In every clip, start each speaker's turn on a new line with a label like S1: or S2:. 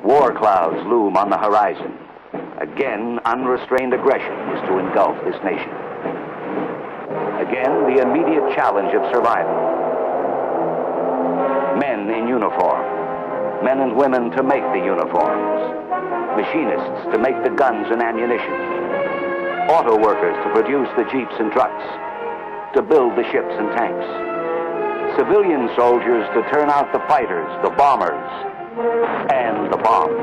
S1: War clouds loom on the horizon. Again, unrestrained aggression is to engulf this nation. Again, the immediate challenge of survival. Men in uniform. Men and women to make the uniforms. Machinists to make the guns and ammunition. Auto workers to produce the jeeps and trucks. To build the ships and tanks. Civilian soldiers to turn out the fighters, the bombers, and the bombs.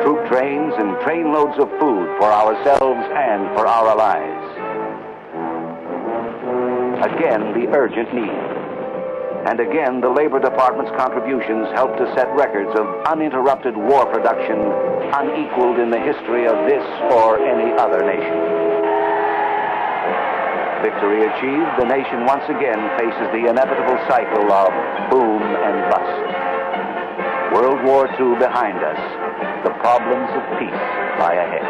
S1: Troop trains and trainloads of food for ourselves and for our allies. Again, the urgent need. And again, the Labor Department's contributions help to set records of uninterrupted war production unequaled in the history of this or any other nation. Victory achieved, the nation once again faces the inevitable cycle of boom and bust. World War II behind us, the problems of peace lie ahead.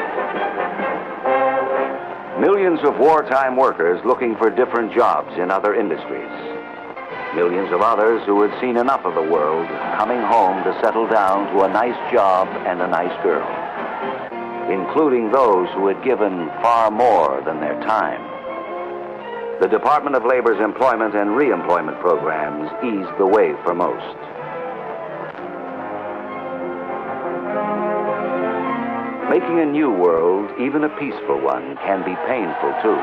S1: Millions of wartime workers looking for different jobs in other industries. Millions of others who had seen enough of the world coming home to settle down to a nice job and a nice girl, including those who had given far more than their time. The Department of Labor's employment and reemployment programs eased the way for most. Making a new world, even a peaceful one, can be painful too.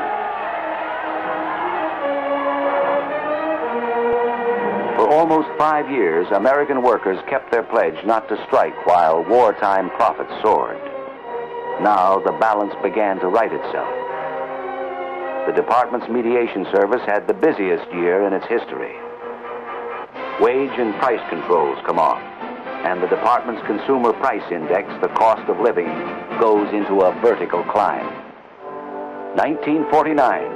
S1: For almost 5 years, American workers kept their pledge not to strike while wartime profits soared. Now the balance began to right itself. The department's mediation service had the busiest year in its history. Wage and price controls come off, and the department's consumer price index, the cost of living, goes into a vertical climb. 1949,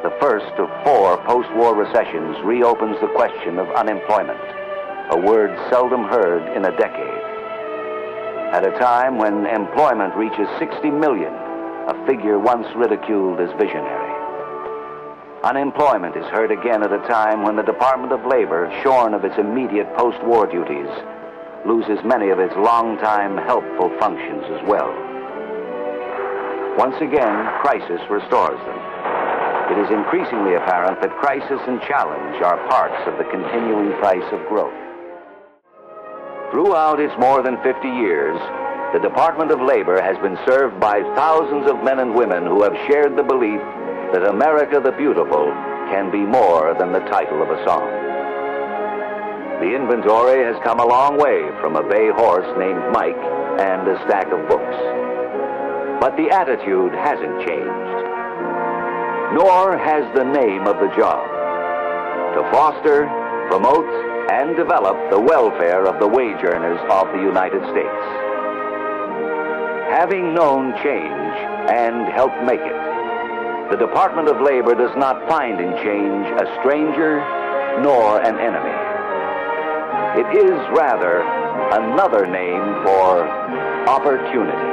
S1: the first of 4 post-war recessions, reopens the question of unemployment, a word seldom heard in a decade. At a time when employment reaches 60 million, a figure once ridiculed as visionary. Unemployment is heard again at a time when the Department of Labor, shorn of its immediate post-war duties, loses many of its long-time helpful functions as well. Once again, crisis restores them. It is increasingly apparent that crisis and challenge are parts of the continuing price of growth. Throughout its more than 50 years, the Department of Labor has been served by thousands of men and women who have shared the belief that America the Beautiful can be more than the title of a song. The inventory has come a long way from a bay horse named Mike and a stack of books. But the attitude hasn't changed, nor has the name of the job: to foster, promote, and develop the welfare of the wage earners of the United States. Having known change and helped make it, the Department of Labor does not find in change a stranger nor an enemy. It is rather another name for opportunity.